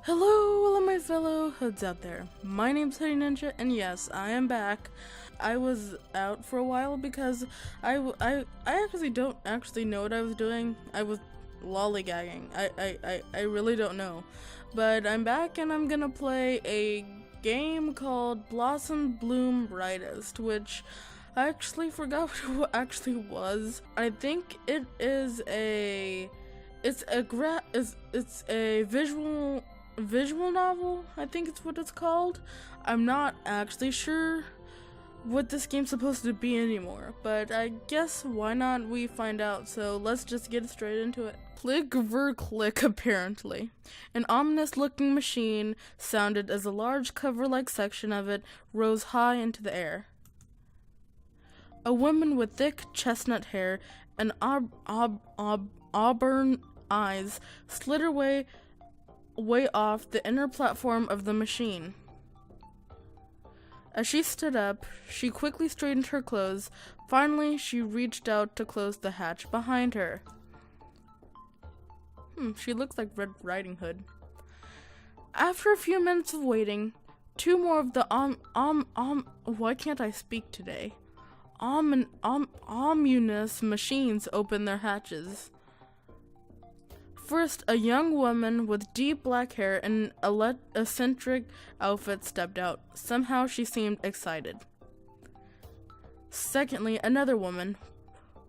Hello, all my fellow hoods out there. My name's Hoodie Ninja, and yes, I am back. I was out for a while because I actually don't actually know what I was doing. I was lollygagging. I really don't know. But I'm back and I'm gonna play a game called Blossom Bloom Brightest, which I actually forgot what it actually was. I think it is it's a visual novel, I think it's what it's called. I'm not actually sure what this game's supposed to be anymore, but I guess why not we find out, so let's just get straight into it. Click ver click, apparently. An ominous looking machine sounded as a large cover-like section of it rose high into the air. A woman with thick chestnut hair and auburn eyes slid her way off the inner platform of the machine. As she stood up, she quickly straightened her clothes. Finally, she reached out to close the hatch behind her. She looks like Red Riding Hood. After a few minutes of waiting, two more of the why can't I speak today? Ominous machines opened their hatches. First, a young woman with deep black hair and an eccentric outfit stepped out. Somehow she seemed excited. Secondly, another woman,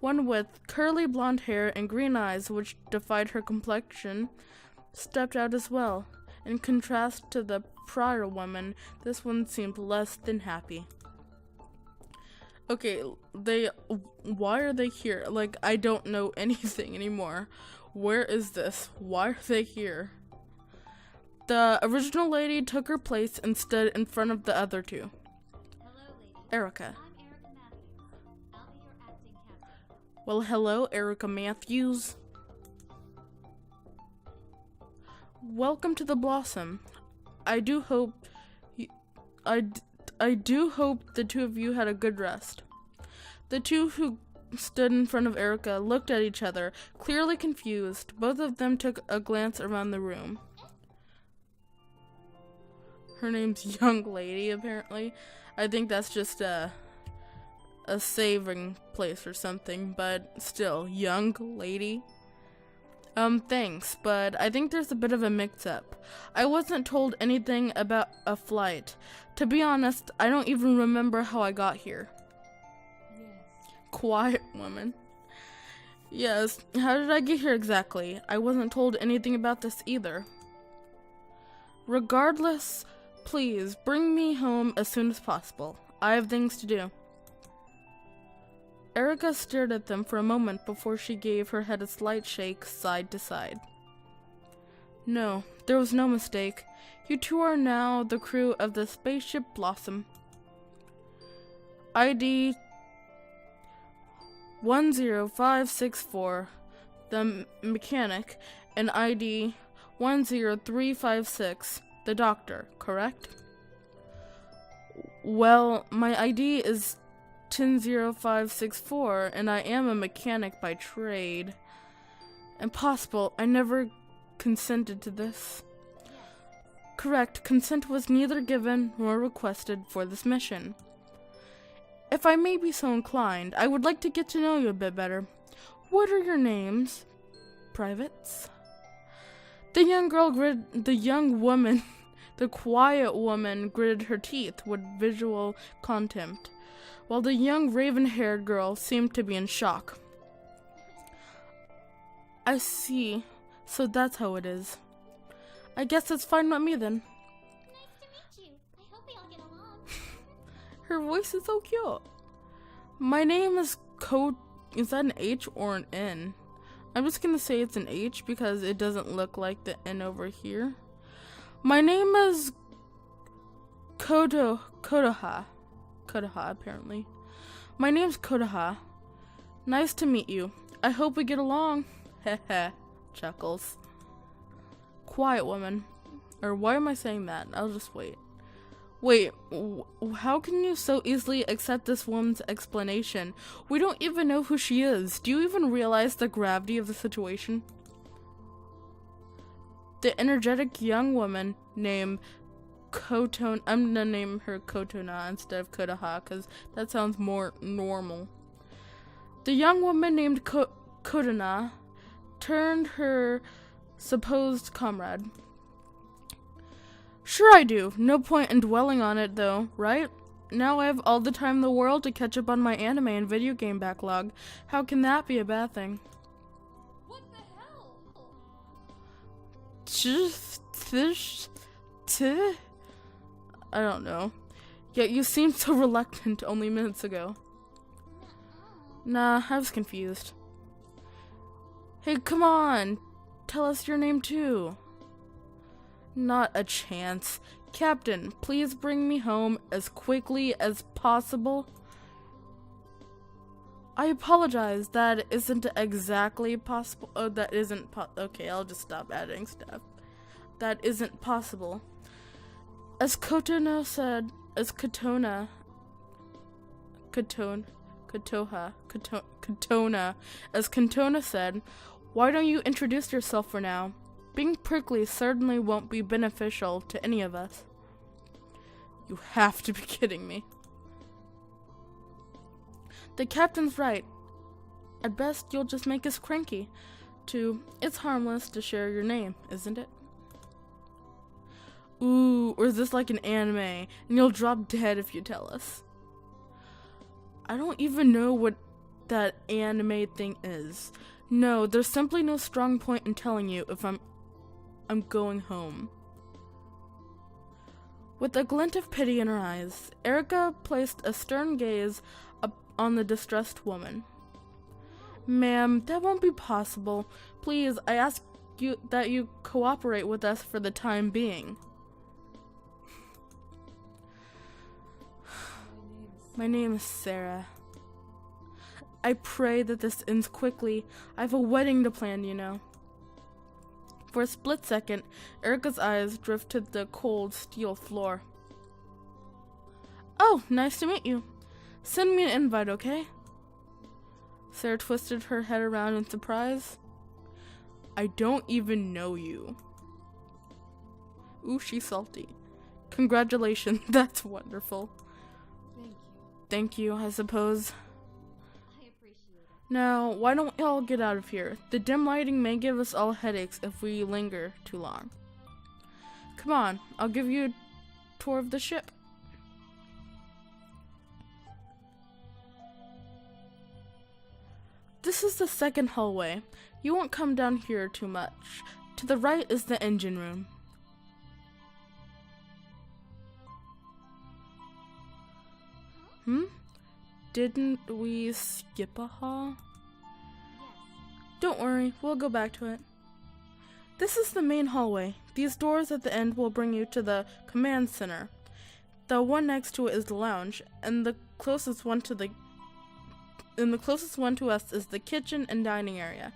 one with curly blonde hair and green eyes which defied her complexion, stepped out as well. In contrast to the prior woman, this one seemed less than happy. Okay, why are they here? Like, I don't know anything anymore. Where is this? Why are they here? The original lady took her place and stood in front of the other two. Hello, ladies. Erica. I'm Erica Matthews. I'll be your acting captain. Well, hello, Erica Matthews. Welcome to the Blossom. I do hope the two of you had a good rest. The two who stood in front of Erica looked at each other, clearly confused. Both of them took a glance around the room. Her name's Young Lady, apparently. I think that's just a saving place or something, but still, Young Lady. Thanks, but I think there's a bit of a mix-up. I wasn't told anything about a flight. To be honest, I don't even remember how I got here. Quiet woman. Yes, how did I get here exactly? I wasn't told anything about this either. Regardless, please bring me home as soon as possible. I have things to do. Erica stared at them for a moment before she gave her head a slight shake side to side. No, there was no mistake. You two are now the crew of the spaceship Blossom. ID 10564, the mechanic, and ID 10356, the doctor, correct? Well, my ID is 100564, and I am a mechanic by trade. Impossible, I never consented to this. Correct, consent was neither given nor requested for this mission. If I may be so inclined, I would like to get to know you a bit better. What are your names? Privates? The quiet woman gritted her teeth with visual contempt, while the young raven-haired girl seemed to be in shock. I see, so that's how it is. I guess it's fine with me then. Nice to meet you. I hope we all get along. Her voice is so cute. My name is Is that an H or an N? I'm just gonna say it's an H because it doesn't look like the N over here. My name is Kodaha, apparently. My name's Kodaha. Nice to meet you. I hope we get along. Heh. Chuckles. Quiet woman. Or why am I saying that? I'll just wait. Wait, how can you so easily accept this woman's explanation? We don't even know who she is. Do you even realize the gravity of the situation? The energetic young woman named I'm gonna name her Kotona instead of Kodaha because that sounds more normal. The young woman named Kotona turned her supposed comrade. Sure I do. No point in dwelling on it though, right? Now I have all the time in the world to catch up on my anime and video game backlog. How can that be a bad thing? What the hell? I don't know. Yet you seemed so reluctant only minutes ago. Nah, I was confused. Hey, come on! Tell us your name too. Not a chance. Captain, please bring me home as quickly as possible. I apologize, that isn't exactly possible. Oh, that isn't okay, I'll just stop adding stuff. That isn't possible. As Kotona said, as Kotona said, why don't you introduce yourself for now? Being prickly certainly won't be beneficial to any of us. You have to be kidding me. The captain's right. At best, you'll just make us cranky. It's harmless to share your name, isn't it? Ooh, or is this like an anime, and you'll drop dead if you tell us? I don't even know what that anime thing is. No, there's simply no strong point in telling you if I'm going home. With a glint of pity in her eyes, Erica placed a stern gaze on the distressed woman. Ma'am, that won't be possible. Please, I ask you that you cooperate with us for the time being. My name is Ciara. I pray that this ends quickly. I have a wedding to plan, you know. For a split second, Erica's eyes drifted to the cold steel floor. Oh, nice to meet you. Send me an invite, okay? Ciara twisted her head around in surprise. I don't even know you. Ooh, she's salty. Congratulations, that's wonderful. Thank you, I suppose. I appreciate it. Now, why don't we all get out of here? The dim lighting may give us all headaches if we linger too long. Come on, I'll give you a tour of the ship. This is the second hallway. You won't come down here too much. To the right is the engine room. Didn't we skip a hall? Yes. Don't worry, we'll go back to it. This is the main hallway. These doors at the end will bring you to the command center. The one next to it is the lounge, and the closest one to us is the kitchen and dining area.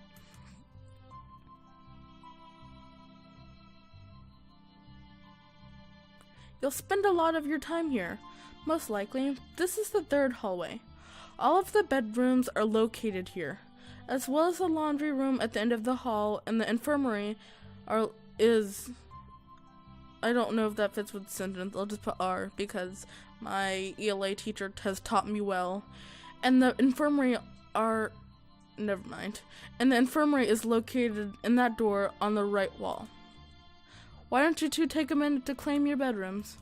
You'll spend a lot of your time here. Most likely, this is the third hallway. All of the bedrooms are located here, as well as the laundry room at the end of the hall, and the infirmary is... I don't know if that fits with the sentence, I'll just put R, because my ELA teacher has taught me well. And the infirmary never mind. And the infirmary is located in that door on the right wall. Why don't you two take a minute to claim your bedrooms?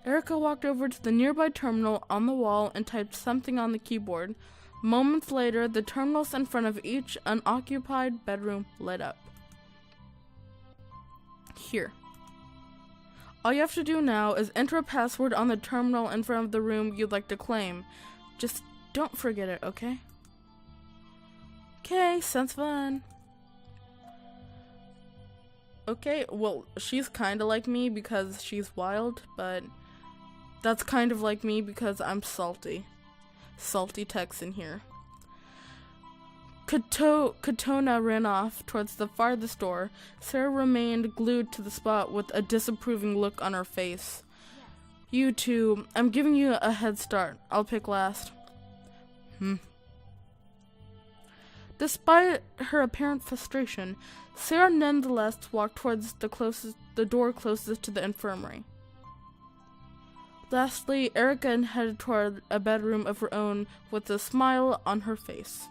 Erica walked over to the nearby terminal on the wall and typed something on the keyboard. Moments later, the terminals in front of each unoccupied bedroom lit up. Here. All you have to do now is enter a password on the terminal in front of the room you'd like to claim. Just don't forget it, okay? Okay, sounds fun. Okay, well, she's kind of like me because she's wild, but that's kind of like me because I'm salty. Salty Texan here. Kotona ran off towards the farthest door. Ciara remained glued to the spot with a disapproving look on her face. Yes. You two, I'm giving you a head start. I'll pick last. Despite her apparent frustration, Ciara nonetheless walked towards the door closest to the infirmary. Lastly, Erica headed toward a bedroom of her own with a smile on her face.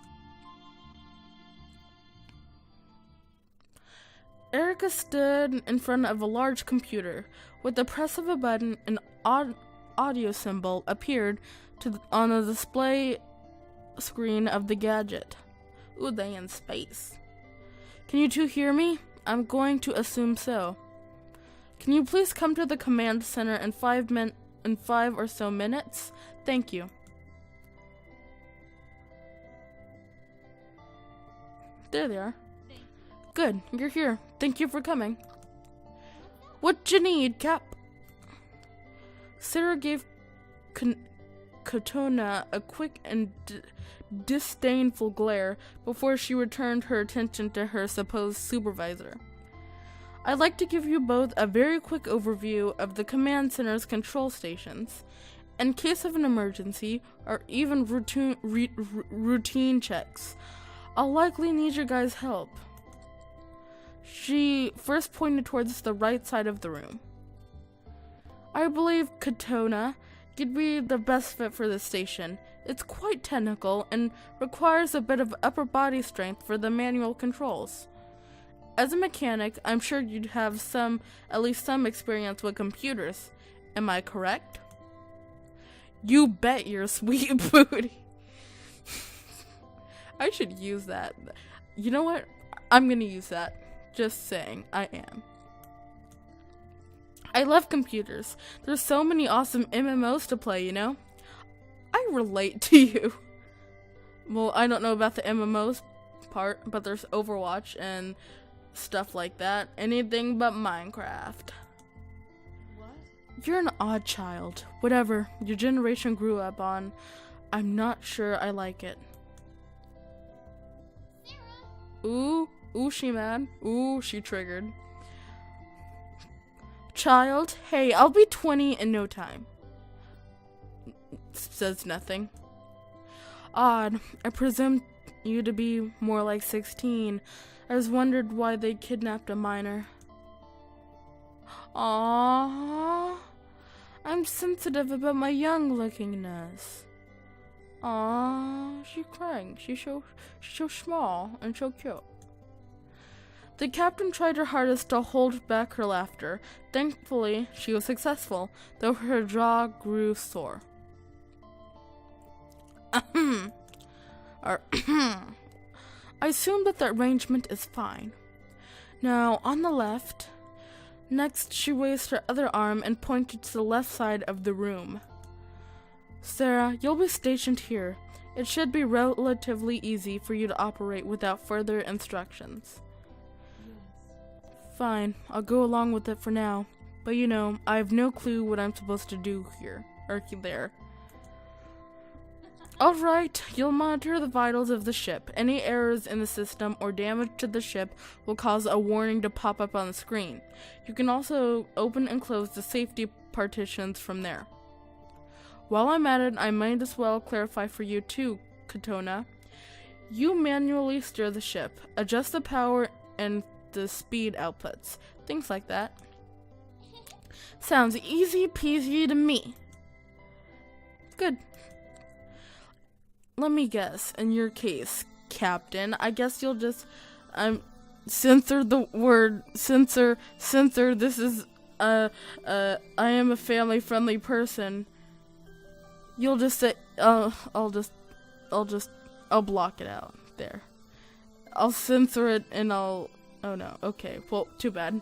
Erica stood in front of a large computer. With the press of a button, an audio symbol appeared on the display screen of the gadget. Ooh, they in space. Can you two hear me? I'm going to assume so. Can you please come to the command center in 5 or so minutes? Thank you. There they are. Good, you're here. Thank you for coming. What you need, Cap? Ciara gave Katona a quick and disdainful glare before she returned her attention to her supposed supervisor. I'd like to give you both a very quick overview of the command center's control stations. In case of an emergency, or even routine checks, I'll likely need your guys' help. She first pointed towards the right side of the room. I believe, Katona, you'd be the best fit for this station. It's quite technical and requires a bit of upper body strength for the manual controls. As a mechanic, I'm sure you'd have at least some experience with computers. Am I correct? You bet your sweet booty. I should use that. You know what? I'm gonna use that. Just saying, I am. I love computers. There's so many awesome MMOs to play, you know? I relate to you. Well, I don't know about the MMOs part, but there's Overwatch and stuff like that. Anything but Minecraft. What? You're an odd child. Whatever your generation grew up on, I'm not sure I like it. Ooh, she mad. Ooh, she triggered. Child, hey, I'll be 20 in no time. Says nothing. Odd, I presumed you to be more like 16. I was wondered why they kidnapped a minor. Aww, I'm sensitive about my young-lookingness. Aww, she's crying. She's so small and so cute. The captain tried her hardest to hold back her laughter. Thankfully, she was successful, though her jaw grew sore. I assume that the arrangement is fine. Now, on the left. Next, she raised her other arm and pointed to the left side of the room. Ciara, you'll be stationed here. It should be relatively easy for you to operate without further instructions. Fine, I'll go along with it for now. But you know, I have no clue what I'm supposed to do here, or there. Alright, you'll monitor the vitals of the ship. Any errors in the system or damage to the ship will cause a warning to pop up on the screen. You can also open and close the safety partitions from there. While I'm at it, I might as well clarify for you too, Katona. You manually steer the ship, adjust the power and the speed outputs, things like that. Sounds easy peasy to me. Good. Let me guess, in your case, Captain, I guess you'll just, censor the word, censor, this is, I am a family-friendly person. You'll just say, I'll block it out, there. I'll censor it and oh no, okay, well, too bad.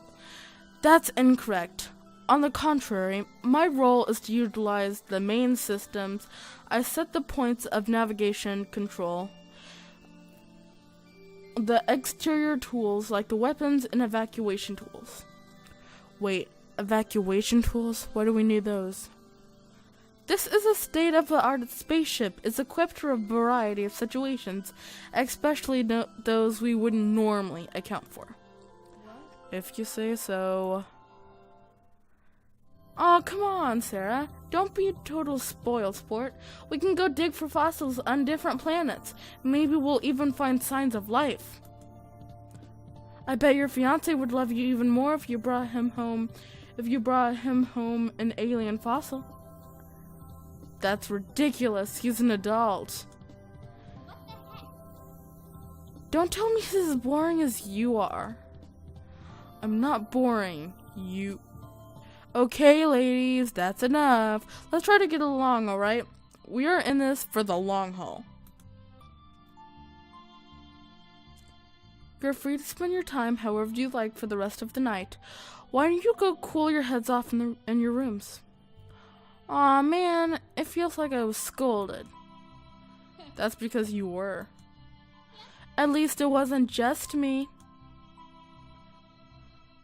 That's incorrect. On the contrary, my role is to utilize the main systems. I set the points of navigation control, the exterior tools like the weapons and evacuation tools. Wait, evacuation tools? Why do we need those? This is a state-of-the-art spaceship. It's equipped for a variety of situations, especially those we wouldn't normally account for. What? If you say so. Aw, come on, Ciara. Don't be a total spoiled sport. We can go dig for fossils on different planets. Maybe we'll even find signs of life. I bet your fiance would love you even more if you brought him home an alien fossil. That's ridiculous. He's an adult. What the heck? Don't tell me he's as boring as you are. I'm not boring. You... Okay, ladies, that's enough. Let's try to get along, alright? We are in this for the long haul. You're free to spend your time however you like for the rest of the night. Why don't you go cool your heads off in your rooms? Aw, man, it feels like I was scolded. That's because you were. At least it wasn't just me.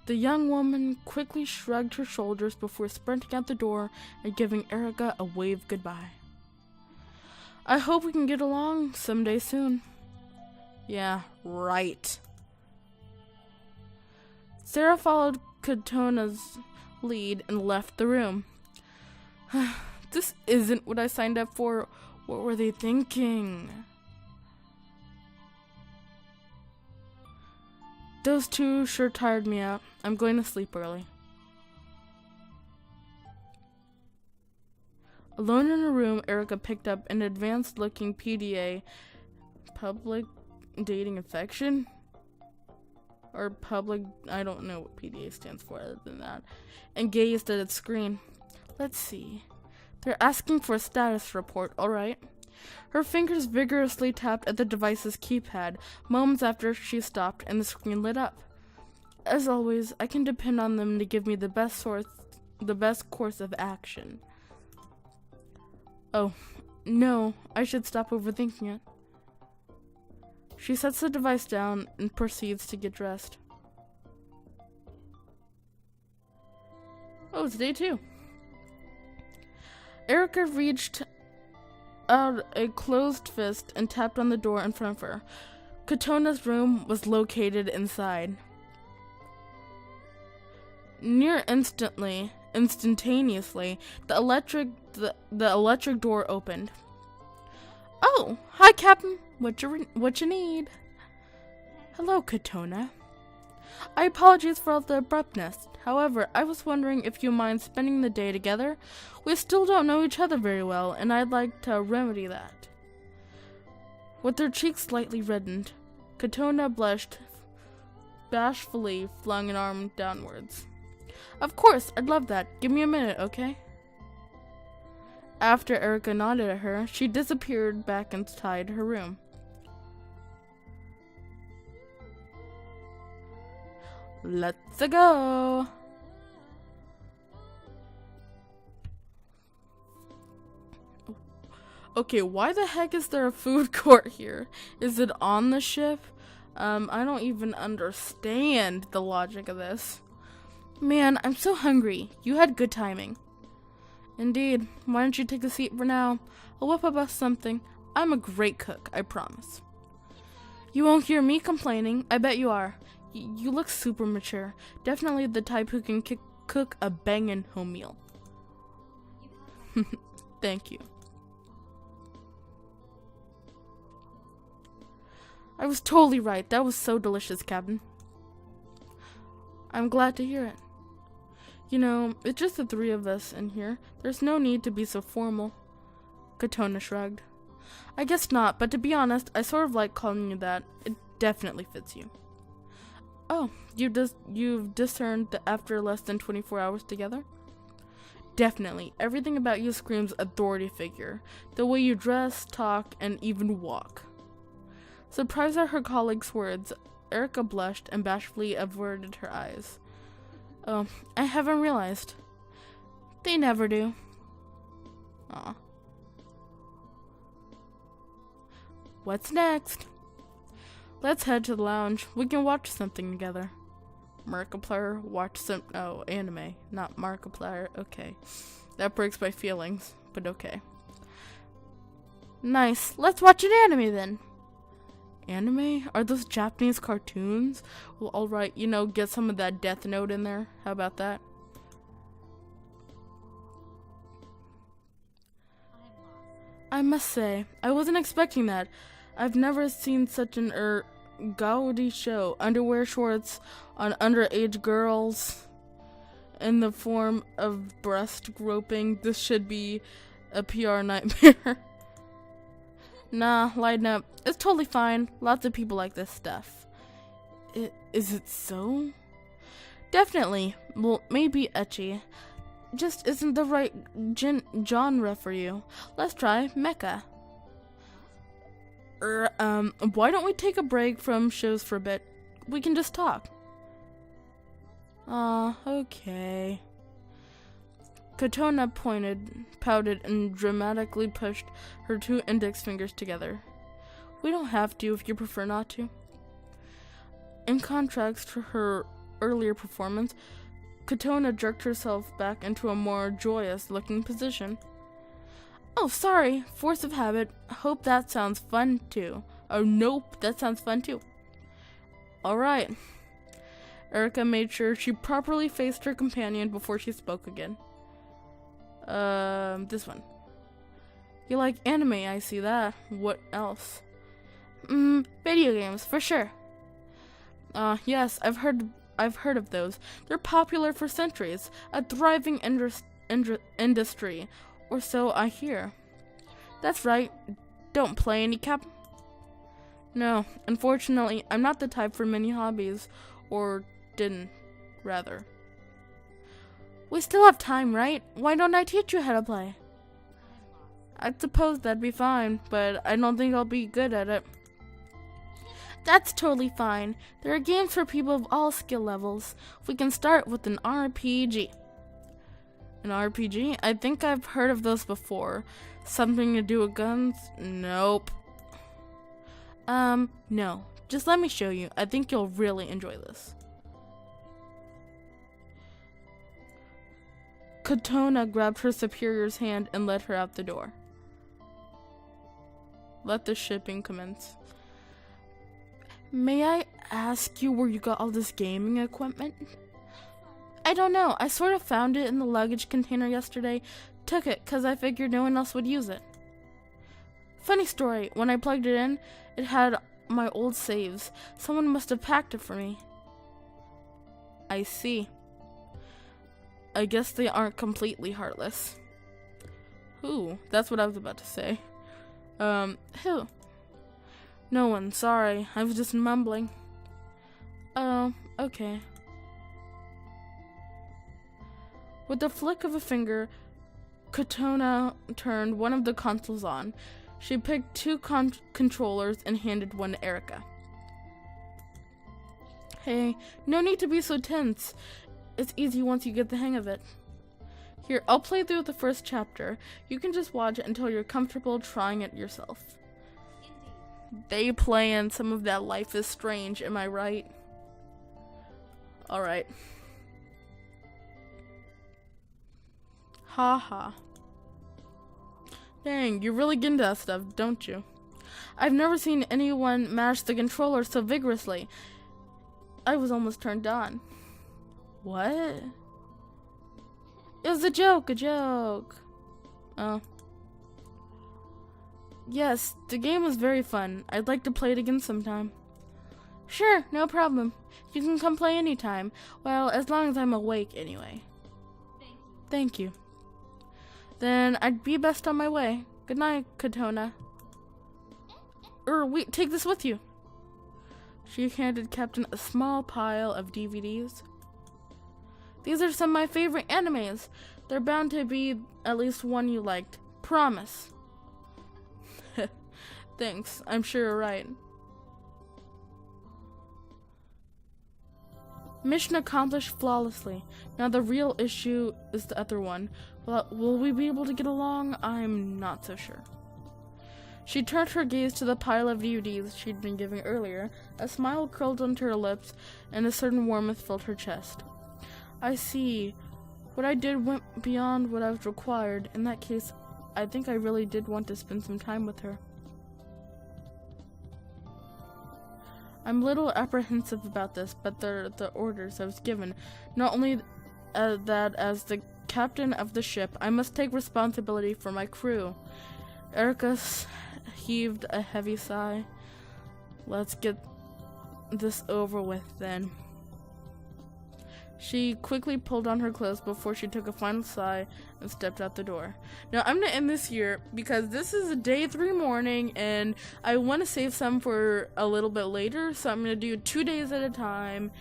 The young woman quickly shrugged her shoulders before sprinting out the door and giving Erica a wave goodbye. I hope we can get along someday soon. Yeah, right. Ciara followed Katona's lead and left the room. This isn't what I signed up for. What were they thinking? Those two sure tired me out. I'm going to sleep early. Alone in her room, Erica picked up an advanced-looking PDA, public dating affection? Or public, I don't know what PDA stands for other than that, and gazed at its screen. Let's see. They're asking for a status report, alright. Her fingers vigorously tapped at the device's keypad moments after she stopped and the screen lit up. As always, I can depend on them to give me the best course of action. Oh, no, I should stop overthinking it. She sets the device down and proceeds to get dressed. Oh, it's day 2. Erica reached out a closed fist and tapped on the door in front of her. Katona's room was located inside. Instantaneously, the electric door opened. Oh, hi, Captain. What you need? Hello, Katona. I apologize for all the abruptness. However, I was wondering if you mind spending the day together. We still don't know each other very well, and I'd like to remedy that. With her cheeks slightly reddened, Katona blushed, bashfully flung an arm downwards. Of course, I'd love that. Give me a minute, okay? After Erica nodded at her, she disappeared back inside her room. Let's go! Okay, why the heck is there a food court here? Is it on the ship? I don't even understand the logic of this. Man, I'm so hungry. You had good timing. Indeed. Why don't you take a seat for now? I'll whip up us something. I'm a great cook, I promise. You won't hear me complaining. I bet you are. You look super mature. Definitely the type who can cook a bangin' home meal. Thank you. I was totally right. That was so delicious, Captain. I'm glad to hear it. You know, it's just the 3 of us in here. There's no need to be so formal. Katona shrugged. I guess not, but to be honest, I sort of like calling you that. It definitely fits you. Oh, you've discerned that after less than 24 hours together? Definitely. Everything about you screams authority figure. The way you dress, talk, and even walk. Surprised at her colleague's words, Erica blushed and bashfully averted her eyes. Oh, I haven't realized. They never do. Aw. What's next? Let's head to the lounge. We can watch something together. Markiplier, watch some... Oh, anime, not Markiplier. Okay. That breaks my feelings, but okay. Nice. Let's watch an anime then. Anime? Are those Japanese cartoons? Well, alright, you know, get some of that Death Note in there. How about that? I must say, I wasn't expecting that. I've never seen such an gaudy show. Underwear shorts on underage girls in the form of breast groping. This should be a PR nightmare. Nah, lighten up. It's totally fine. Lots of people like this stuff. Is it so? Definitely. Well, maybe ecchi. Just isn't the right genre for you. Let's try mecha. Why don't we take a break from shows for a bit? We can just talk. Okay. Katona pouted, and dramatically pushed her 2 index fingers together. We don't have to if you prefer not to. In contrast to her earlier performance, Katona jerked herself back into a more joyous-looking position. Oh, sorry. Force of habit. Hope that sounds fun, too. Oh, nope. That sounds fun, too. Alright. Erica made sure she properly faced her companion before she spoke again. This one. You like anime, I see that. What else? Video games, for sure. Yes, I've heard of those. They're popular for centuries. A thriving industry. Or so I hear. That's right. Don't play any cap. No, unfortunately, I'm not the type for many hobbies. Or didn't, rather. We still have time, right? Why don't I teach you how to play? I suppose that'd be fine, but I don't think I'll be good at it. That's totally fine. There are games for people of all skill levels. We can start with an RPG. An RPG? I think I've heard of those before. Something to do with guns? Nope. No. Just let me show you. I think you'll really enjoy this. Katona grabbed her superior's hand and led her out the door. Let the shipping commence. May I ask you where you got all this gaming equipment? I don't know. I sort of found it in the luggage container yesterday. Took it because I figured no one else would use it. Funny story. When I plugged it in, it had my old saves. Someone must have packed it for me. I see. I guess they aren't completely heartless. Who? That's what I was about to say. Who? No one, sorry. I was just mumbling. Oh, okay. With a flick of a finger, Katona turned one of the consoles on. She picked 2 controllers and handed one to Erica. Hey, no need to be so tense. It's easy once you get the hang of it. Here, I'll play through the first chapter. You can just watch it until you're comfortable trying it yourself. They playing some of that Life is Strange, am I right? Alright. Haha. Dang, you really get into that stuff, don't you? I've never seen anyone mash the controller so vigorously. I was almost turned on. What? It was a joke, Oh. Yes, the game was very fun. I'd like to play it again sometime. Sure, no problem. You can come play anytime. Well, as long as I'm awake anyway. Thank you. Then I'd be best on my way. Good night, Katona. Wait, take this with you. She handed Captain a small pile of DVDs. These are some of my favorite animes. They're bound to be at least one you liked. Promise. Thanks, I'm sure you're right. Mission accomplished flawlessly. Now the real issue is the other one. Will we be able to get along? I'm not so sure. She turned her gaze to the pile of DVDs she'd been giving earlier. A smile curled onto her lips, and a certain warmth filled her chest. I see. What I did went beyond what I was required. In that case, I think I really did want to spend some time with her. I'm a little apprehensive about this, but the orders I was given. Not only that as the captain of the ship, I must take responsibility for my crew. Erica heaved a heavy sigh. Let's get this over with then. She quickly pulled on her clothes before she took a final sigh and stepped out the door. Now, I'm going to end this here because this is a day 3 morning and I want to save some for a little bit later. So I'm going to do 2 days at a time.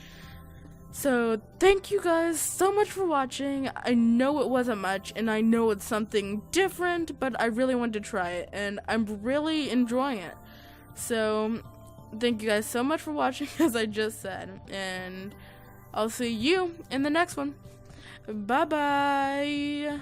So thank you guys so much for watching. I know it wasn't much and I know it's something different, but I really wanted to try it and I'm really enjoying it. So thank you guys so much for watching, as I just said, and I'll see you in the next one. Bye bye.